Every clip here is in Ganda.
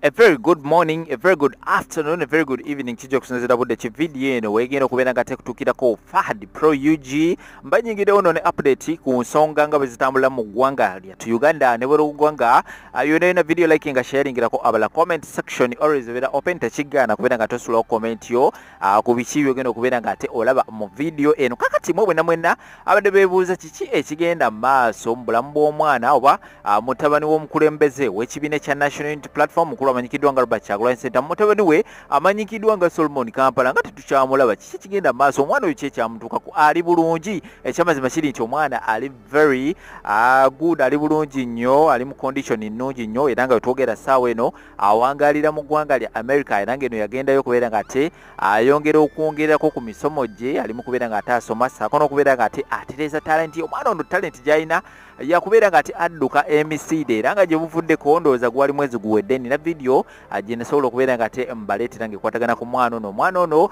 A very good morning, a very good afternoon, a very good evening. Chijo kusinzira budde chi video eno wegenda okubeera nga tekutukirako Fahad Pro UG mbanyingire ono ne update ku nsonga nga bezitambula mu ggwanga lyattu Uganda ne bwero ggwanga yona video like nga sharing irako abala comment section always vera open tekigana kubeera nga tosula comment yo ku bichi byogenda okubeera nga ate olaba mu video eno kakati mwe mwenna abadde beebuuza kiki ekigenda maaso mu bulamu bw'omwana oba mutabani w'omukulembeze w'ekibiina kya National Unity Platform amanyikidwa nga Robert Kyagulanyi Ssentamu mutabani we amanyikidwa nga Solomon Kampala nga tetukyamulaba kiki kigenda maaso omwana oyo kyekyamutuukako ali bulungi ekyamazima kiri nti omwana ali very good ali bulungi nnyo ali mu condition nnungi nnyo era nga wetwogera ssaawa eno awangalira mu ggwanga lya America era nga eno yagendayo okubeera nga ate ayongera okwongerako ku misomo gye ali mu kubeera nga ate asoma ssaako n'okubeera nga ate atereeza talenti omwana ono talenti gy'alina yakubeera nga ate adduka emisiide era nga gye buvuddeko ndowooza gwali mwezi guwedde nina video gye nasobola okubeera nga ate mbaleetera ng'ekwatagana ku mwana ono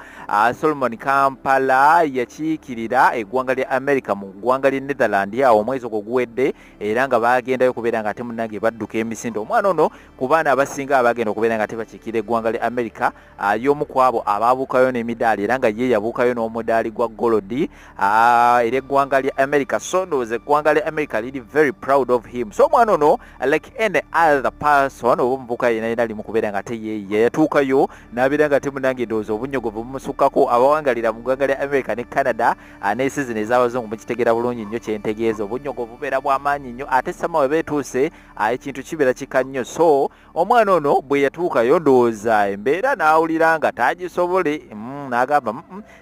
Solomon Kampala yakiikirira eggwanga lya America mu ggwanga lya Netherland awo omwezi ogwo guwedde era nga bagendayo okubeera nga ate munnange badduka emisinde omwana ono ku baana abasinga abagenda okubeera nga ate bakiikira eggwanga lya America y'omu ku abo abaabuukayo n'emidaali era nga ye yabuukayo n'omudaali gwa golodi era eggwanga lya America so ndowooza eggwanga lya America liri very proud of him so omwana ono like any other person oba omuvubuka yenna ali mu kubeera nga ate ye yatuukayo n'abeera nga ate munnange ndowooza obunyogovu bumusukkako abawangalira mu ggwanga lya America ne Canada ne season ez'abazungu mukitegeera bulungi nnyo kyentegeeza obunyogovu bubeera bw'amaanyi nnyo ate samawe beetuuse ekintu kibeera kika nnyo so omwana ono bwe yatuukayo ndowooza embeera n'awulira nga taagisobole n'agamba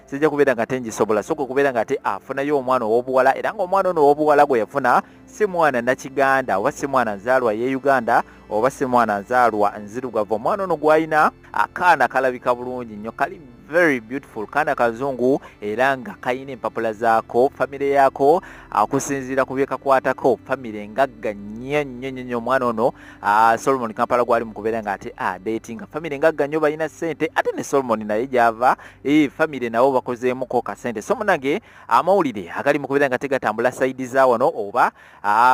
sijja kubeera nga tengisobola so kubeera nga ate afunayo omwana ow'obuwala era ng'omwana ono ow'obuwala gwe yafuna si mwana nakiganda oba si mwana nzaalwa ye Uganda oba si mwana nzaalwa nzirugavu omwana ono gw'alina akaana kalabika bulungi nnyo kali very beautiful kaana kazungu era nga kayina empapula zaako famire yaako akusinziira ku byekakwatako famire engagga nnyo omwana ono Solomon Kampala gwali mu kubeera nga ate dating famire engagga nnyo balina ssente ate ne Solomon naye gyava famire nabo bakozeemuko kasente so munange amawulire agali mu kubeera nga tegatambula saidi za wano oba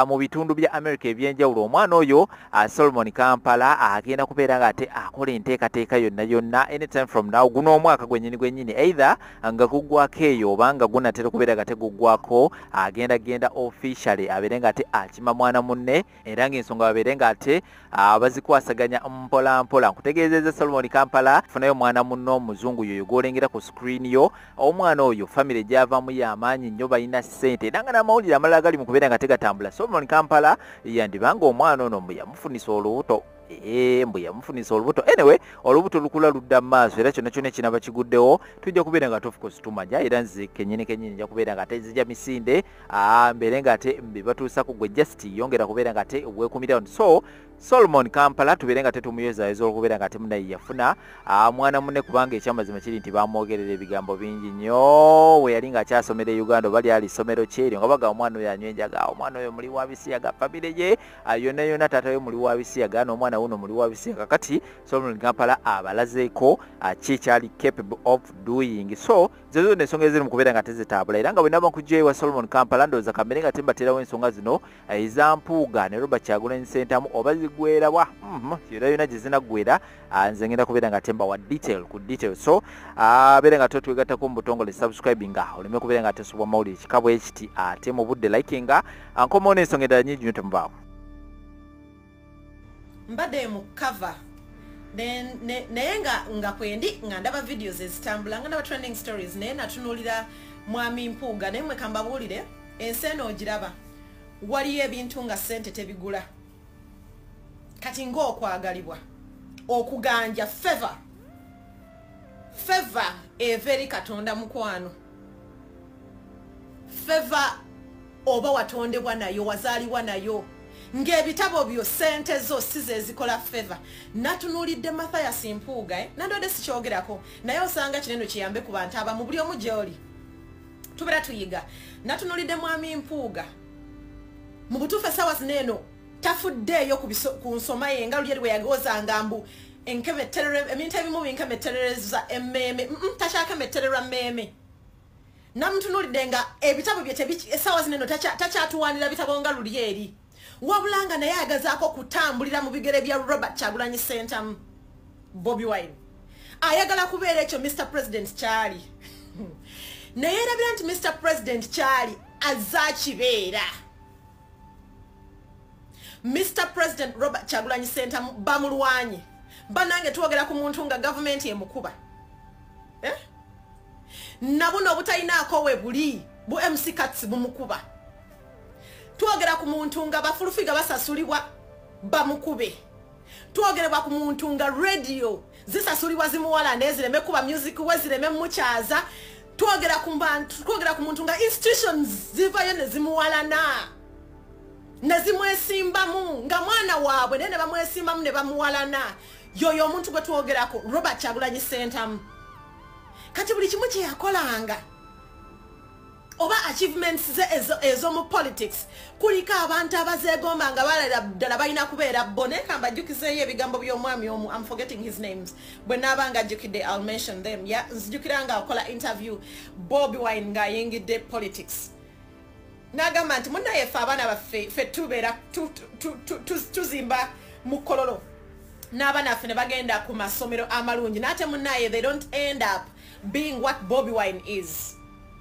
mu bitundu bya America ebyenjawulo omwana oyo Solomon Kampala agenda kubeera nga ate akola enteekateeka yonna anytime from now guno omwaka gwennyini either nga guggwako eyo oba nga gunatera okubeera nga teguggwako agenda officially abeere nga ate akima mwana munne era ng'ensonga babeere nga ate bazikwasaganya mpola nkutegeezeza Solomon Kampala funayo mwana munne omuzungu yoyo gw'olengera ku screen yo omwana oyo famire gy'avaamu y'amaanyi nnyo balina ssente era nga n'amawulire amalala gali mu kubeera nga tegatambula Solomon Kampala yandibanga omwana ono mbu yamufunisa olubuto mbu yamufunisa olubuto anyway olubuto lukula ludda mu maaso era kyonna ekinaba kiguddewo tujja kubeera nga of course tumanya era nze kenyini nja kubeera nga ate nzija misinde mbeere nga ate mbebatuusako gwe just yongera kubeera nga ate weekumirawo so Solomon Kampala tubeere nga tetumuyozaayeza okubeera nga temunaye yafuna mwana munne kubanga ekyamazima kiri nti bamwogerera ebigambo bingi nnyo we yali ng'akyasomera e Uganda oba lyali ssomero kyeryo nga bagamba omwana oyo anywa enjaga omwana oyo muli wa bisiyaga famire gye yonna taata we muli wa bisiyaga n'omwana wuno muli wa bisiyaga kati Solomon Kampala abalazeeko kikyali capable of doing so zezo ensonga eziri mu kubeera nga tezitambula era nga bwe naba nkujjayo wa Solomon Kampala ndowooza kamere nga tembaterawo ensonga zino ezampuuga ne Robert Kyagulanyi Ssentamu oba zigwerabwa yonna gye zinaggwera nze ngenda kubeera nga tembawa ku detail so beera nga twegattako mu butongole subscribe nga oleme kubeera nga tesobwa mawulire kikabwe ekiti ate mu budde likinga ankomawo n'ensonga endala nyingi nnyo temubaawo mbadde mu cover naye nga kwendi nga ndaba videos ezitambula nga ndaba trending stories naye natunuulira mwami Mpuuga naye mwe kambabuulire ensi eno ogiraba waliyo ebintu nga ssente tebigula kati ng'okwagalibwa okuganja favor eva eri Katonda mukwano favor oba watondebwa nayo wazaalibwa nayo ng'ebitabo byo ssente zo si ze zikola favor natunuulidde Mathias Mpuuga nandode sikyogerako naye osanga kineno kiyambe ku bantu abamu buli omu gy'oli tubeera tuyiga natunuulidde mwami Mpuuga mu butuufu essaawa zineeno tafuddeeyo ku nsoma ye nga luli lwe yagozanga mbu ebintu ebimu binkemetterereza emmeeme takyakemettererwa mmeeme namutunuulidde nga ebitabo bye essaawa zineeno takyatuwanira bitabo nga luli eri wabulanga naye ayagazaako kutambulira mu bigere bya Robert Kyagulanyi Ssentamu Bobi Wine ayagala kubeera ekyo Mr. President kyali naye erabira nti Mr. President kyali azakibeera. Mr. President Robert Kyagulanyi Ssentamu bamulwanye banange twogera ku muntu nga government yemukuba nabuno obutayinaako we buli bu MC Katsi bumukuba twogera ku muntu nga bafulufiga basasulibwa bamukube twogereba ku muntu nga radio zisasulibwa zimuwala nezireme kuba music we zireme mukyaza twogera ku muntu nga institutions zivayo nezimuwalana nezimwesimbamu nga mwana waabwe naye ne bamwesimbamu ne bamuwalana yoyo omuntu gwe twogerako Robert Kyagulanyi Ssentamu kati buli kimu kye yakolanga oba achievements ezo mu politics kuliko abantu abazeegomba nga balala ddala balina kubeera bone kamba jjukizeeyo ebigambo by'omwami omu I'm forgetting his names bwe naabanga ajjukidde I'll mention them nzijukira nga akola interview Bobi Wine ng'ayingidde politics n'agamba nti munnaye ffe abaana baffe ffe tubeera tuzimba mu kololo n'abaana ffe ne bagenda ku masomero amalungi n'ate munnaye they don't end up being what Bobi Wine is.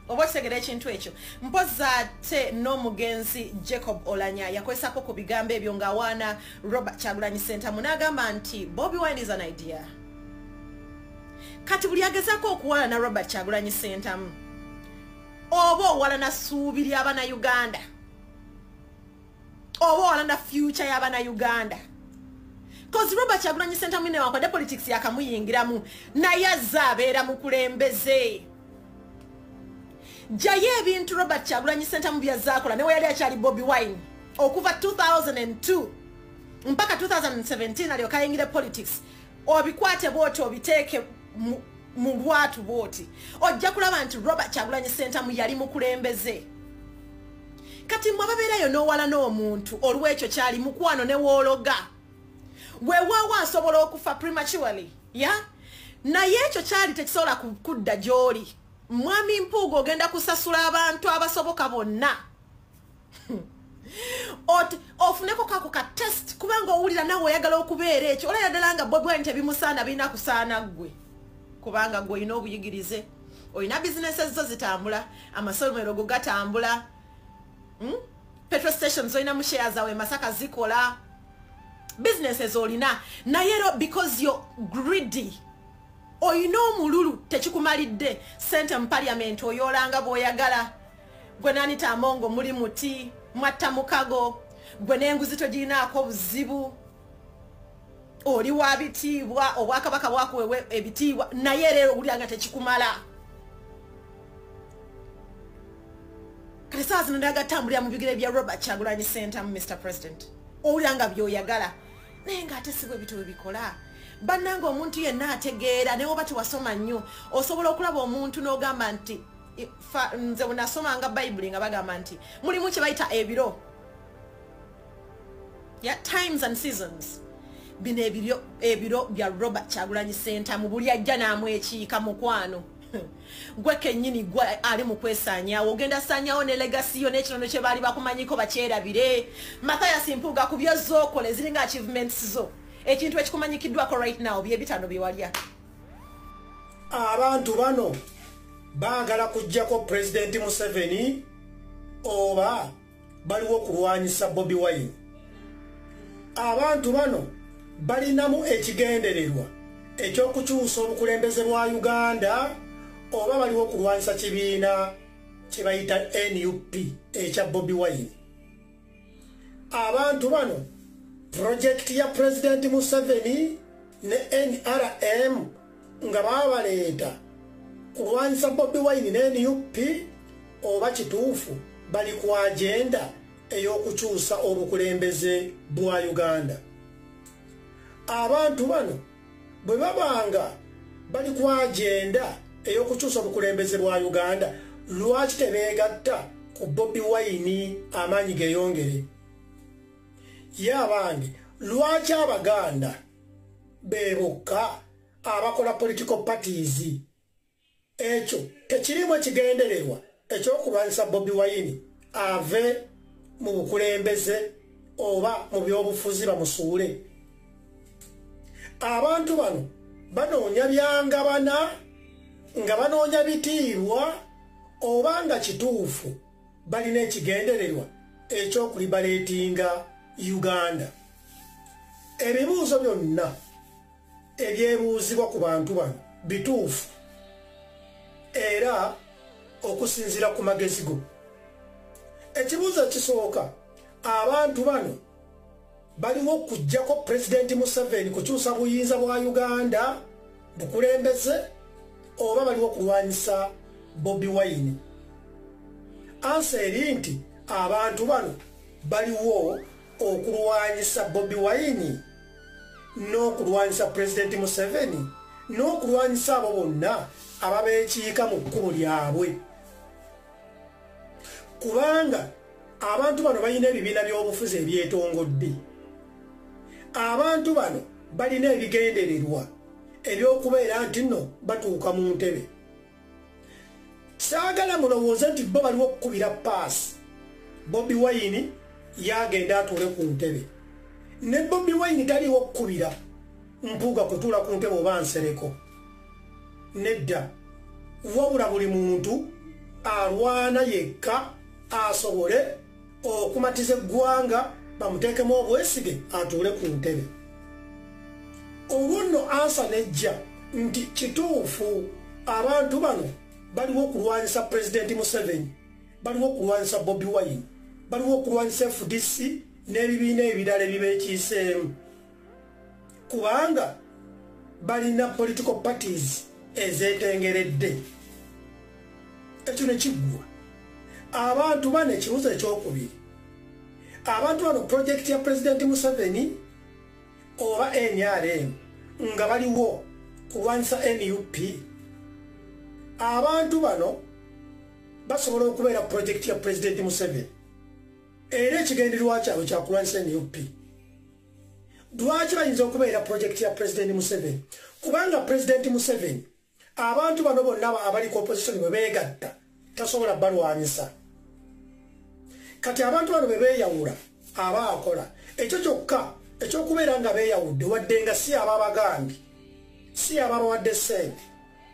Oba kisegera ekintu ekyo mpoza ate n'omugenzi Jacob Olanya yakwesako ku bigambo ebyo ng'awaana Robert Kyagulanyi Ssentamu n'agamba nti Bobi Wine is an idea. Kati buli agezaako okuwala na Robert Kyagulanyi Ssentamu oba owala na ssuubi ly'abana Uganda oba owala na future y'abana Uganda because Robert Kyagulanyi Ssentamu ne wakwadde politics yakamuyingiramu naye azze abeera mukulembeze jaye ebintu Robert Kyagulanyi Ssentamu byazaakola newe yali akyali Bobi Wine okuva 2002 mpaka 2017 alyoka ayingire politics obikwate bwoti obiteeke mu lwatu bwoti ojja kulaba nti Robert Kyagulanyi Ssentamu yali mukulembeze kati mwababeerayo n'owala n'omuntu olw'ekyo kyali mukwano ne woologa weewaawo asobola okufa prematurely naye ekyo kyali tekisobola kudda gy'oli mwami Mpuuga ogenda kusasula abantu abasoboka bonna ofuneko kako ka test kubanga owulira nawe oyagala okubeera ekyo olaya ddala nga Bobi Wine tebimusaana birina kusaana ggwe kubanga ggwe olina obuyigirize olina businesses zo zitambula amasomero go gatambula petrol stations olina mu shares awe Masaka zikola businesses olina naye because you're greedy oyina omululu tekikumalidde sente mu parliament oyolanga bw'oyagala gwe Anita Amongo muli muti mwatta mukago gwe n'enguzi togirinaako buzibu oli wa bitiibwa obwakabaka bwakuwewe ebitiibwa naye leero owuliranga tekikumala kati saa zino ndagatambulira mu bigere bya Robert Kyagulanyi Ssentamu Mr. President owuliranga by'oyagala naye ng'ate si bwe bityo bikola bannanga omuntu yenna ategeera naye oba tiwasoma nnyo osobola okulaba omuntu n'ogamba nti nze bwe nasomanga Bayibuli nga bagamba nti mulimu kye bayita ebiro times and seasons bino ebiro bya Robert Kyagulanyi Ssentamu buli ajja n'amwekiika mukwano gwe kennyini gwe ali mu kwesaanyaawo ogenda saanyaawo ne legasiyo n'ekinono kye baali bakumanyiko bakyerabire Mathias Mpuuga ku byozookola eziringa achievements zo ekintu ekikumanyikiddwako right now bye bitano byewalya abantu bano baagala kujjako President Museveni oba baliwo kulwanyisa Bobi Wine abantu bano balinamu ekigendererwa ekyokukyusa obukulembeze bwa Uganda oba baliwo kulwanyisa kibiina kye bayita NUP ekya Bobi Wine abantu bano project ya President Museveni ne NRM nga babaleeta kulwanyisa Bobi Wine ne NUP oba kituufu bali ku agenda ey'okukyusa obukulembeze bwa Uganda abantu bano bwe babanga bali ku agenda ey'okukyusa obukulembeze bwa Uganda lwaki tebeegatta ku Bobi Wine amaanyi geeyongere yabange lwaki Abaganda beebokka abakola political parties ekyo tekirimu ekigendererwa ekyokulwanyisa Bobi Wine ave mu bukulembeze oba mu byobufuzi bamusuule. Abantu bano banoonya byangabana nga banoonya bitiibwa oba nga kituufu balina ekigendererwa ekyokulibaleetinga Uganda. Ebibuuzo byonna ebyebuuzibwa ku bantu bano bituufu era okusinziira ku magezi go. Ekibuuzo ekisooka, abantu bano baliwo okuggyako Pulezidenti Museveni kukyusa buyinza bwa Uganda bukulembeze oba baliwo okulwanyisa Bobi Wine? Ansa eri nti abantu bano baliwo okulwanyisa Bobi Wine n'okulwanyisa Pulezidenti Museveni n'okulwanyisa abo bonna ababeekiika mu kkubo lyabwe. Kubanga abantu bano balina ebibiina by'obufuzi ebyetongodde. Abantu bano balina ebigendererwa ebyokubeera nti nno batuuka mu ntebe. Saagala mulowooze nti bo baliwo okukubira paasi Bobi Wine yagenda atuule ku ntebe. Ne Bobi Wine taliwo okukubira Mpuuga kutuula ku ntebe oba Nsereko. Nedda, wabula buli muntu alwana yekka asobole okumatiza eggwanga bamuteekemu obwesige atuule ku ntebe. Olwo nno ansa nejja nti kituufu abantu bano baliwo okulwanyisa Pulezidenti Museveni, baliwo okulwanyisa Bobi Wine, baliwo okulwanyisa FDC n'ebibiina ebirala ebibeekiiseemu, kubanga balina political parties ezeetengeredde. Ekyo ne kiggwa. Abantu bano ekibuuzo ekyokubiri, abantu bano projekiti ya Pulezidenti Museveni oba NRM nga baliwo kulwanyisa NUP, abantu bano basobola okubeera projekiti ya Pulezidenti Museveni era ekigendererwa kyabwe kyakulwanyisa NUP. Lwaki bayinza okubeera projekiti ya Pulezidenti Museveni? Kubanga Pulezidenti Museveni abantu bano bonna abaliko opposition bwe beegatta tasobola balwanyisa. Kati abantu bano bwe beeyawula aba akola ekyo kyokka ekyokubeera nga beeyawudde, wadde nga si ababagambye, si ababawadde ssente,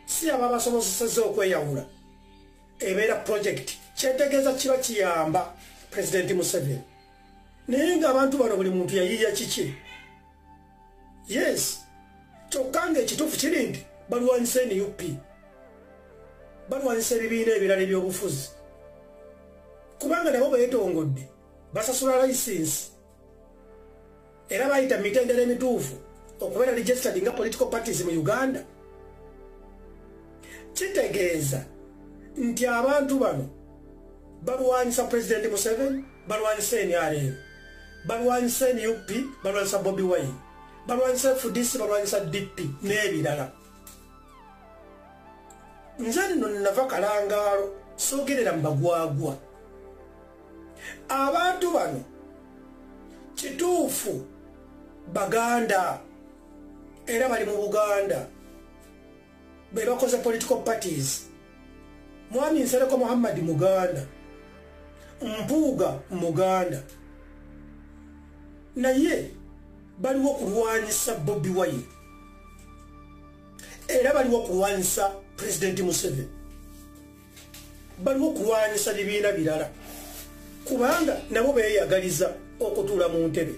si ababasobozesezza okweyawula, ebeera projekiti. Kyetegeeza kiba kiyamba Pulezidenti Museveni. Naye nga abantu bano buli muntu yayiiya kiki? Yes, kyokka ng'ekituufu kiri nti balwanyisa NUP, balwanyisa ebibiina ebirala ebyobufuzi, kubanga nabo beetongodde basasula layisinsi era bayita mitendera emituufu okubeera registered nga political parties mu Uganda. Kitegeeza nti abantu bano balwanyisa Pulezidenti Museveni, balwanyisa NRM, balwanyisa NUP, balwanyisa Bobi Wine, balwanyisa FDC, balwanyisa DP n'ebirala. Nze nno nava kalangaalo soogerera mu bagwagwa. Abantu bano kituufu Baganda era bali mu Buganda, be bakoze political parties. Mwami Nsereko Muhammad Muganda, Mpuuga Muganda, naye baliwo okulwanyisa Bobi Wine era baliwo okulwanyisa Pulezidenti Museveni, baliwo okulwanyisa bibiina birala, kubanga nabo beeyagaliza okutuula mu ntebe.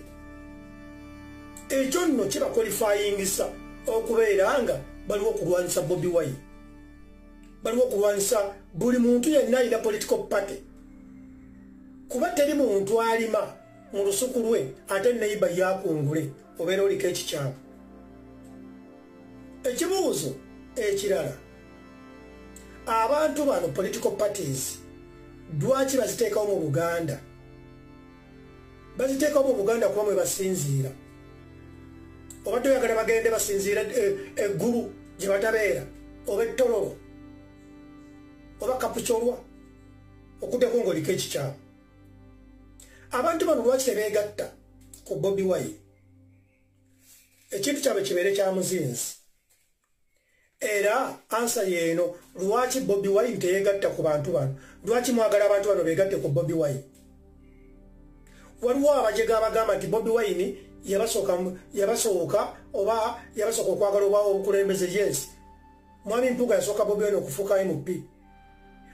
Ekyo nno kibakwalifayingisa okubeera nga baliwo okulwanyisa Bobi Wine, baliwo okulwanyisa buli muntu yenna alina political party, kuba teri muntu alima mu lusuku lwe ate neiba yakungule obeera oliko ekikyamu. Ekibuuzo ekirala, abantu bano political parties lwaki baziteekawo mu Buganda? Baziteekawo mu Buganda kuba mwe basinziira. Obadde oyagala bagende basinziira eggulu gye batabeera, oba ettololo, oba kapukyolwa, okuddeko ng'oliko ekikyamu. Abantu bano lwaki tebeegatta ku Bobi Wine? Ekintu kyabwe kibeere kya muzinzi. Era ansa yeeno, lwaki Bobi Wine teyeegatta ku bantu bano? Lwaki mwagala abantu bano beegatte ku Bobi Wine? waliwo abajega abagamba nti Bobi Wine yabasooka oba yabasooka okwagala oba obukulembeze. Yes, Mwami Mpuuga yasooka Bobi Wine okufuuka MP.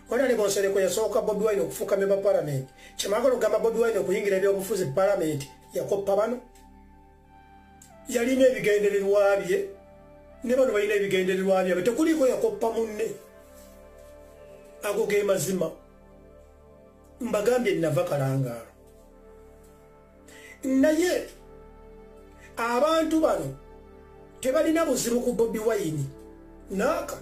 Waliwo ne Bonsereko yasooka Bobi Wine okufuuka memba parliament. Kyemwagala okugamba Bobi Wine okuyingira ebyobufuzi parliament yakoppa bano. Yalina ebigendererwa bye ne bano balina ebigendererwa byabwe. Tekuliko yakoppa munne. Ago ge mazima. Mbagambye nava kalangaalo. Naye abantu bano tebalina buzibu ku Bobi Wine naaka.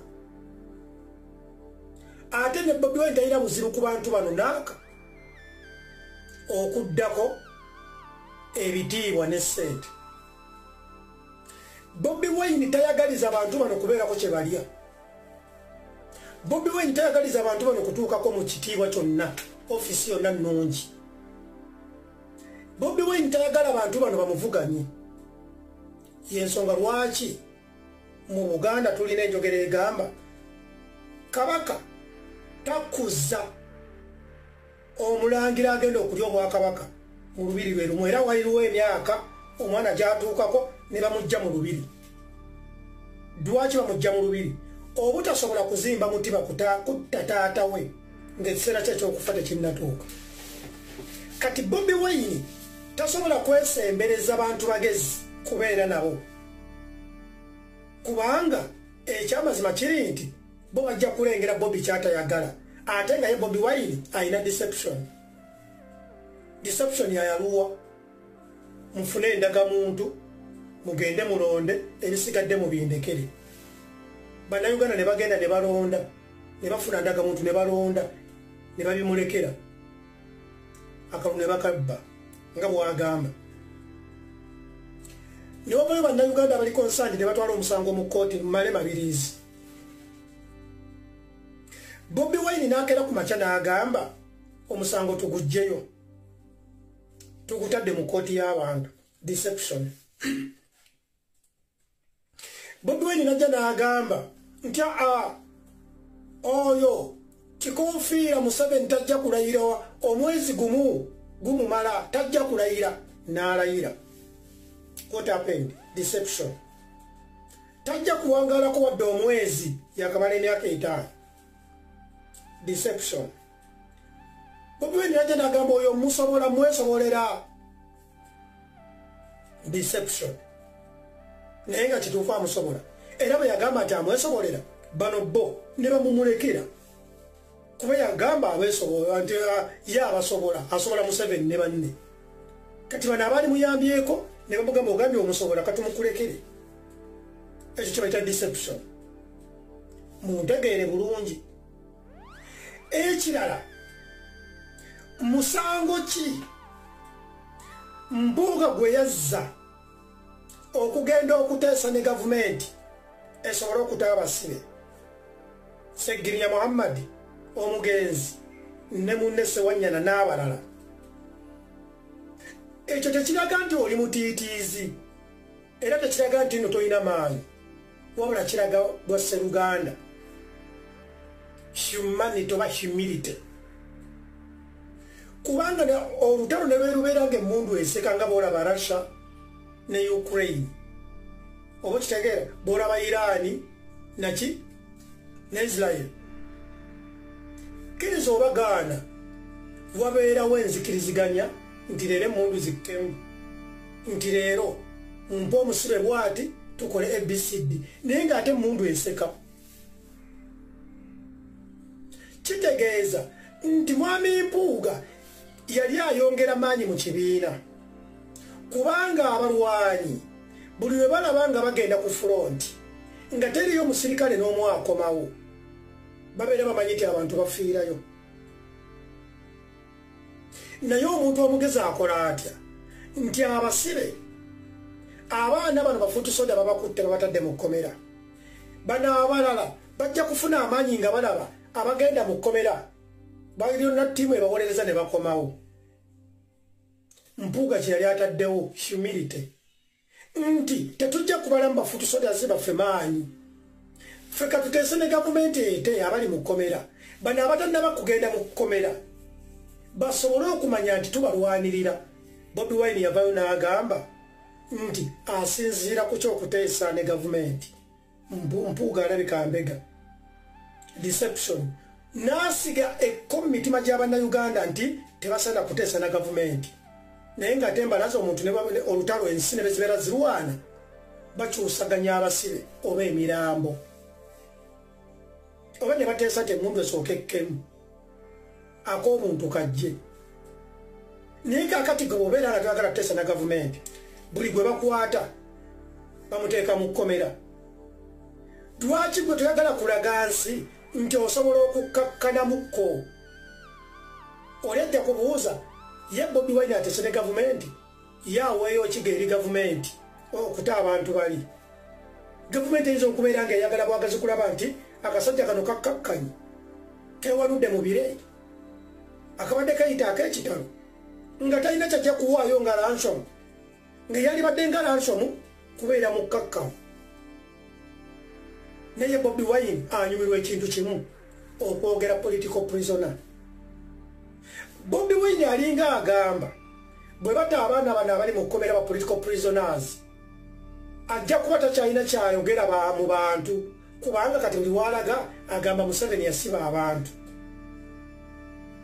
Ate ne Bobi Wine talina buzibu ku bantu bano naaka. Okuddako ebitiibwa ne ssente. Bobi Wine tayagaliza abantu bano kubeerako kye balya. Bobi Wine tayagaliza abantu bano kutuukako mu kitiibwa kyonna, ofisi yonna nnungi. Bobi Wine tayagala abantu bano bamuvuganye. Yensonga lwaki mu Buganda tulina enjogera egamba Kabaka takuza omulangira agenda okulya obwakabaka mu lubiri lwe lumu, era waliwo emyaka omwana gyatuukako ne bamujja mu lubiri. Lwaki bamujja mu lubiri? Obutasobola kuzimba mutima kutta taata we ng'ekiseera kye ekyokufa tekinnatuuka. Kati Bobi Wine tasobola kwesembereza bantu bagezi kubeera nabo, kubanga ekyamazima kiri nti bo bajja kulengera Bobi kyatayagala, ate nga ye Bobi Wine alina deception yayaluwa. Mufune endagamuntu mugende mulonde, ebisigadde mubindekere. Bannayuganda ne bagenda ne balonda, ne bafuna ndagamuntu ne balonda, ne babimulekera, akalulu ne bakabba nga bwagamba. Ne wavayo bannayuganda baliko nsandi ne batwala omusango mu kkooti mu male mabirizi. Bobi Wine n'akeera ku makya n'agamba omusango tugugjeyo, tugutadde mu kkooti y'abantu. Deception. Bobi Wine n'ajja n'agamba nti oyo Kikofiira Museveni tajja kulayira omwezi gumumala, tajja kulayira. N'alayira. What happened? Deception. Tajja kuwangalako wadde omwezi yakamala emyaka 5. Deception. Bobi Wine n'ajja n'agamba oyo musobola mwesobolera. Deception. Naye nga kituufu amusobola. Era bwe yagamba nti amwesobolera, bano bo ne bamumulekera. Kuba yagamba abeesobola nti ye abasobola, asobola Museveni ne banne. Kati bano abaali muyambyeko ne bamugamba ogambye omusobola kati mukulekere. Ekyo kye bayita deception. Muntegeere bulungi. Ekirala, musango ki Mpuuga gwe yazza okugenda okuteesa ne gavumenti esobole okuta abasibe? Seggirinya Muhammad omugenzi ne munne Ssewanyana n'abalala. Ekyo tekiraga nti oli mutiitiizi, era tekiraga nti nno tolina maanyi, wabula kiraga bwa Sseruganda, humanity oba humility. Kubanga olutalo ne lwerubeera ng'emmundu eseka nga boolaba Russia ne Ukraine, oba kitegeera boolaba Iran naki ne Israel. Kkiriza oba gaana wabeerawo enzikiriziganya nti leero emmundu zikkemu, nti leero mumpe omusibe bw'ati tukole ABCD, naye ng'ate emmundu eseka. Kitegeeza nti Mwami Mpuuga yali ayongera maanyi mu kibiina, kubanga abalwanyi buli lwe balaba nga bagenda ku front nga teriyo musirikale n'omu akomawo, babeera bamanyi nti abantu bafiirayo. Naye omuntu omugezi akola atya nti abasibe abaana bano bafutusoda babakutte babatadde mu kkomera, bano abalala bajja kufuna amaanyi nga balaba abagenda mu kkomera balina ttiimu ebawolereza ne bakomawo. Mpuuga kye yali ataddewo humility, nti tetujja kubalamu bafutusodazi baffe maanyi, ffe katuteese ne gavumenti ete abali mu kkomera, bano abatannaba kugenda mu kkomera basobole okumanya nti tubalwanirira, Bobi Wine yavayo n'agamba nti asinziira ku ky'okuteesa ne gavumenti. Mpuuga alabika mbega. Deception. N'asiga mitima gy'Abannayuganda nti tebasaana kuteesa na gavumenti. Naye ng'ate embalaza omuntu ne olutalo ensi ne bezibeera zirwana bakyusaganya abasibe oba emirambo. Oba ne bateesa ti emmundu esooka ekkemu. Ak'omuntu kajje. Naye kaakati gwe obeera nga twagala kuteesa na gavumenti. Buli gwe bakwata bamuteeka mu kkomera. Lwaki gwe tuyagala kulaga nsi nti osobola okukakkanamukko? Oledde kubuuza ye Bobi Wine ateese ne gavumenti yaaweeyo kiga eri gavumenti okuta abantu bali. Gavumenti eyinza okubeera ng'eyagala bwagazi kulaba nti akasajja kano kakkakkanyi kewanudde mu bire akabadde kayita ak'ekitalo nga talina kyajja kuwaayo nga ransom nga yali badde nga ransom kubeera mu kkakkamu. Naye Bobi Wine anyumirwa ekintu kimu okwogera political prisoner. Bobi Wine alinga agamba bwe bata abaana bano abali mu kkomera ba political prisoners ajja kuba takyalina kyayogera mu bantu kubanga kati buli walaga agamba Museveni yasiba abantu.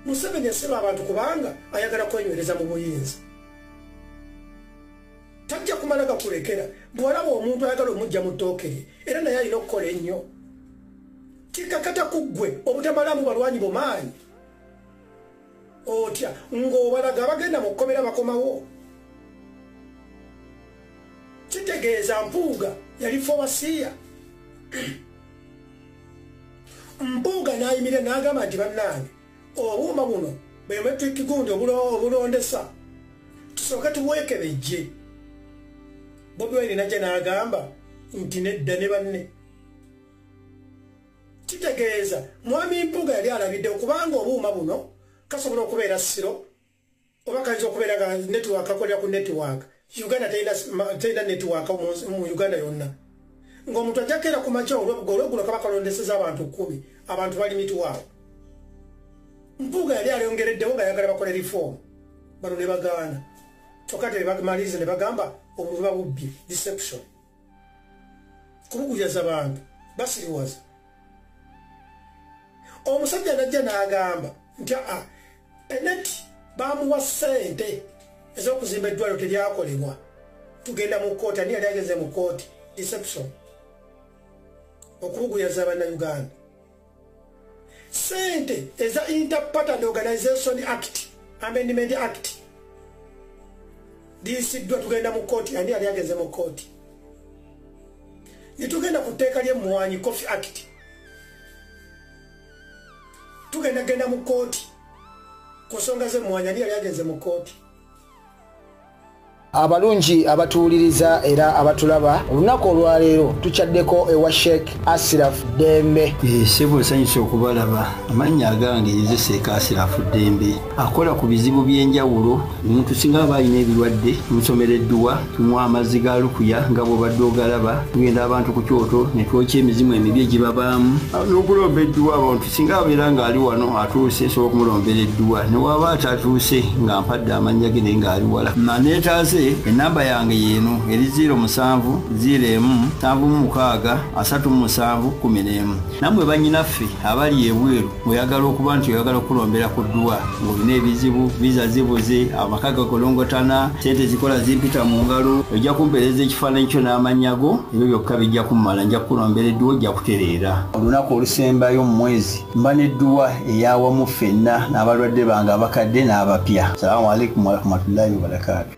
Museveni yasiba abantu kubanga ayagala kwenywereza mu buyinza. Tajja kumala gakulekera bw'olaba omuntu ayagala omujja mu ttooke era naye alina okukola ennyo. Kikakata ku ggwe obutamalamu balwanyi bumaanyi. Otya ng'obalaga abagenda mu kkomera bakomawo. Kitegeeza Mpuuga yali fowasiya. Mpuuga n'ayimirira n'agamba nti bannange obuuma buno bwemetwika gundi obulondesa tusooke tuweekebejje. Bobi Wine najja n'agamba nti nedda ne banne. Kitegeeza mwami Mpuuga yali alabidde okubanga obuuma buno kasobola okubeera siro oba kayinza okubeera nga network akolera ku network. Uganda teyina network mu Uganda yonna. Ng'omuntu ajjakeera ku makya olweggulo kaba kalondeseza abantu 10 abantu bali mitwalo. Mpuuga yali alyongereddewo nga yagala bakole reform bano ne bagaana. Kyokka tebamaliriza ne bagamba obuba bubbi deception. Kubugujaza abantu basiriwaza. Omusajja najja n'agamba nti eneti bamuwa ssente ez'okuzimba eddwaliro teryakolebwa. Tugenda mu kkooti ani yali ageze mu kkooti. Deception. Okubugujaza Abannayuganda. Ssente eza Inter-Pattern Organization Act, Amendment Act. Disiddwa tugenda mu kkooti ani yali ageze mu kkooti. Nitugenda ku tteeka ly'emmwanyi Coffee Act. Tugenda mu kkooti ku nsonga z'emmwanyi ani yali ageze mu kkooti. Abalungi abatuwuliriza era abatulaba olunaku olwaleero tukyaddeko ewa Sheikh Ashraf Dembe. Sebo nsanyusa okubalaba. Amannya agange nze Sheikh Ashraf Dembe akola ku bizibu by'enjawulo. Omuntu singa aba alina ebirwadde tumusomereddwa, tumuwa amazzi ga lukuya nga bw'obadde ogalaba, tugenda abantu ku kyoto ne twokya emizimu emibi egibabaamu n'okulomba edduwa. Abantu singa abeera ng'ali wano atuuse sobola okumulombera edduwa, ne waba atatuuse nga mpadde amannya ge naye ng'ali wala. Neetaase enamba yange yeno eri 0707763711. Namwe bannyinaffe abali ebweru oyagala okuba nti oyagala okulombera ku dduwa ng'olina ebizibu viza zibuze amaka gakolongotana sente zikola zimpita mu ngalo ojja kumpeereza ekifaananyi kyo n'amannya go ebyo byokka bijja kummala nja kukulombera edduwa ojja kutereera. Olunaku olusembayo mu mwezi mba n'edduwa eyawamu ffenna n'abalwadde bange abakadde n'abapya. Salaamu alaikum warahmatullahi wabarakatuh.